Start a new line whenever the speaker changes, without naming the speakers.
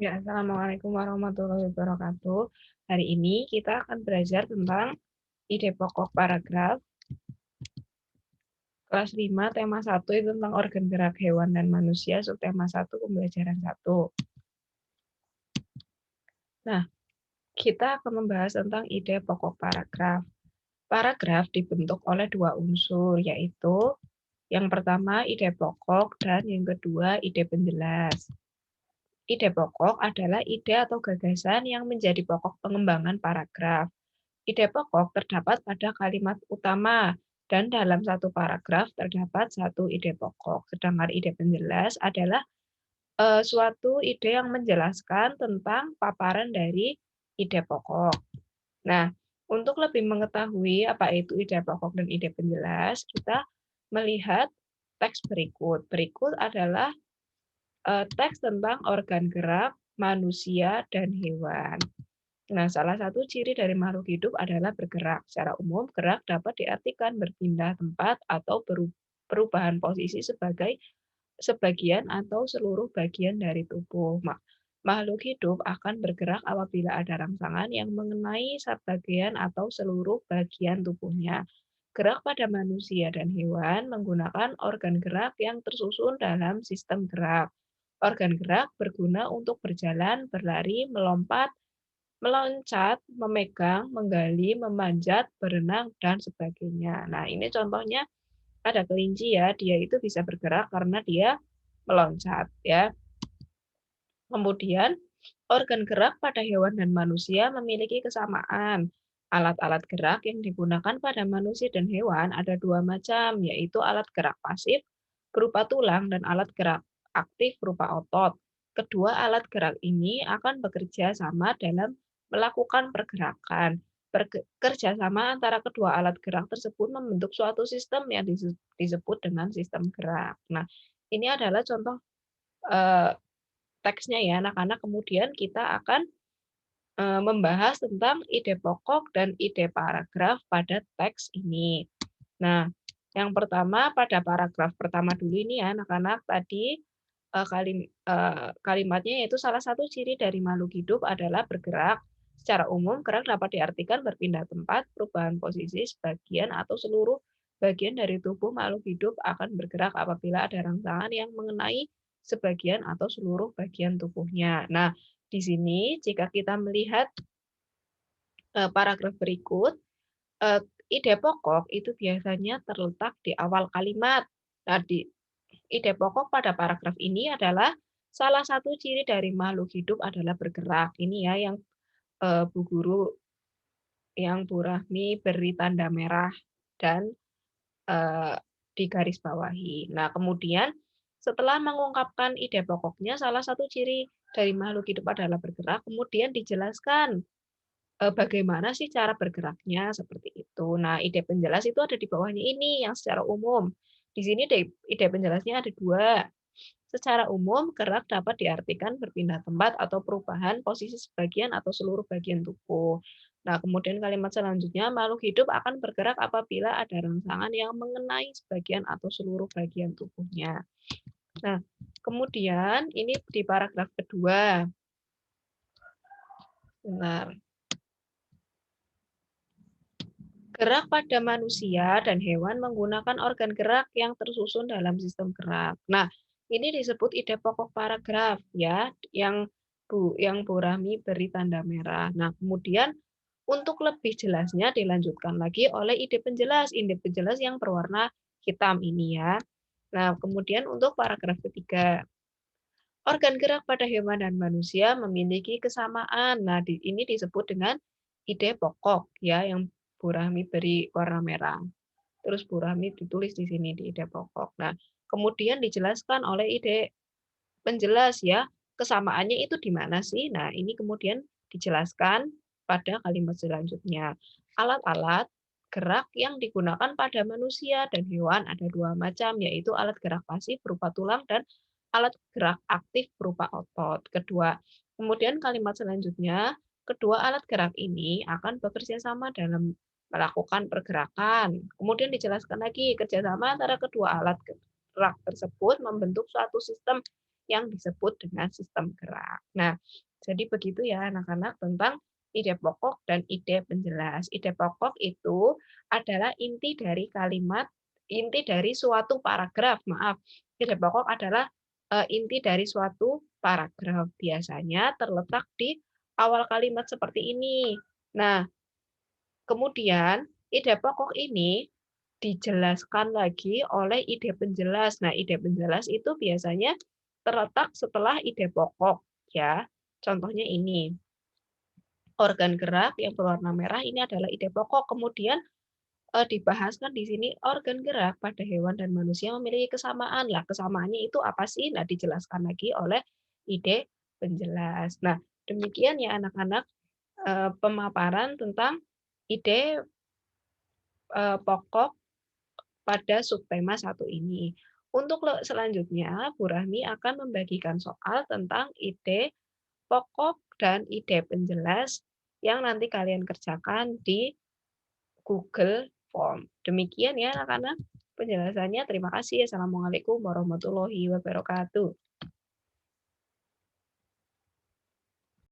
Ya, Assalamualaikum warahmatullahi wabarakatuh. Hari ini kita akan belajar tentang ide pokok paragraf. Kelas 5, tema 1 itu tentang organ gerak hewan dan manusia, subtema 1, pembelajaran 1. Nah, kita akan membahas tentang ide pokok paragraf. Paragraf dibentuk oleh dua unsur, yaitu yang pertama ide pokok dan yang kedua ide penjelas. Ide pokok adalah ide atau gagasan yang menjadi pokok pengembangan paragraf. Ide pokok terdapat pada kalimat utama, dan dalam satu paragraf terdapat satu ide pokok. Sedangkan ide penjelas adalah suatu ide yang menjelaskan tentang paparan dari ide pokok. Nah, untuk lebih mengetahui apa itu ide pokok dan ide penjelas, kita melihat teks berikut. Berikut adalah teks tentang organ gerak, manusia, dan hewan. Nah, salah satu ciri dari makhluk hidup adalah bergerak. Secara umum, gerak dapat diartikan berpindah tempat atau perubahan posisi sebagai sebagian atau seluruh bagian dari tubuh. Makhluk hidup akan bergerak apabila ada rangsangan yang mengenai sebagian atau seluruh bagian tubuhnya. Gerak pada manusia dan hewan menggunakan organ gerak yang tersusun dalam sistem gerak. Organ gerak berguna untuk berjalan, berlari, melompat, meloncat, memegang, menggali, memanjat, berenang, dan sebagainya. Nah, ini contohnya ada kelinci ya, dia itu bisa bergerak karena dia meloncat ya. Kemudian, organ gerak pada hewan dan manusia memiliki kesamaan. Alat-alat gerak yang digunakan pada manusia dan hewan ada dua macam, yaitu alat gerak pasif berupa tulang dan alat gerak aktif berupa otot. Kedua alat gerak ini akan bekerja sama dalam melakukan pergerakan. Kerjasama antara kedua alat gerak tersebut membentuk suatu sistem yang disebut dengan sistem gerak. Nah, ini adalah contoh eh, teksnya ya anak-anak. Kemudian kita akan membahas tentang ide pokok dan ide paragraf pada teks ini. Nah, yang pertama pada paragraf pertama dulu ini ya anak-anak tadi kalimatnya yaitu salah satu ciri dari makhluk hidup adalah bergerak. Secara umum, gerak dapat diartikan berpindah tempat, perubahan posisi sebagian atau seluruh bagian dari tubuh makhluk hidup akan bergerak apabila ada rangsangan yang mengenai sebagian atau seluruh bagian tubuhnya. Nah, di sini jika kita melihat paragraf berikut, ide pokok itu biasanya terletak di awal kalimat. Nah, ide pokok pada paragraf ini adalah salah satu ciri dari makhluk hidup adalah bergerak. Ini ya yang Bu Guru, yang Bu Rahmi beri tanda merah dan digarisbawahi. Nah, kemudian setelah mengungkapkan ide pokoknya, salah satu ciri dari makhluk hidup adalah bergerak, kemudian dijelaskan bagaimana sih cara bergeraknya seperti itu. Nah, ide penjelas itu ada di bawahnya ini yang secara umum. Di sini ide penjelasnya ada dua. Secara umum, gerak dapat diartikan berpindah tempat atau perubahan posisi sebagian atau seluruh bagian tubuh. Nah, kemudian kalimat selanjutnya, makhluk hidup akan bergerak apabila ada rangsangan yang mengenai sebagian atau seluruh bagian tubuhnya. Nah, kemudian ini di paragraf kedua. Benar. Gerak pada manusia dan hewan menggunakan organ gerak yang tersusun dalam sistem gerak. Nah, ini disebut ide pokok paragraf ya, yang Bu Rahmi beri tanda merah. Nah, kemudian untuk lebih jelasnya dilanjutkan lagi oleh ide penjelas yang berwarna hitam ini ya. Nah, kemudian untuk paragraf ketiga, organ gerak pada hewan dan manusia memiliki kesamaan. Nah, ini disebut dengan ide pokok ya yang Bu Rahmi beri warna merah. Terus Bu Rahmi ditulis di sini di ide pokok. Nah, kemudian dijelaskan oleh ide penjelas ya, kesamaannya itu di mana sih? Nah, ini kemudian dijelaskan pada kalimat selanjutnya. Alat-alat gerak yang digunakan pada manusia dan hewan ada dua macam, yaitu alat gerak pasif berupa tulang dan alat gerak aktif berupa otot. Kemudian kalimat selanjutnya, kedua alat gerak ini akan bekerja sama dalam melakukan pergerakan. Kemudian dijelaskan lagi, kerjasama antara kedua alat gerak tersebut membentuk suatu sistem yang disebut dengan sistem gerak. Nah, jadi begitu ya anak-anak tentang ide pokok dan ide penjelas. Ide pokok itu adalah inti dari suatu paragraf, maaf. Ide pokok adalah inti dari suatu paragraf. Biasanya terletak di awal kalimat seperti ini. Nah, kemudian ide pokok ini dijelaskan lagi oleh ide penjelas. Nah, ide penjelas itu biasanya terletak setelah ide pokok, ya. Contohnya ini, organ gerak yang berwarna merah ini adalah ide pokok. Kemudian dibahaskan di sini organ gerak pada hewan dan manusia memiliki kesamaan. Lah, kesamaannya itu apa sih? Nah, dijelaskan lagi oleh ide penjelas. Nah, demikian ya anak-anak pemaparan tentang ide pokok pada subtema satu ini. Untuk selanjutnya, Bu Rahmi akan membagikan soal tentang ide pokok dan ide penjelas yang nanti kalian kerjakan di Google Form. Demikian ya anak-anak penjelasannya. Terima kasih. Assalamualaikum warahmatullahi wabarakatuh.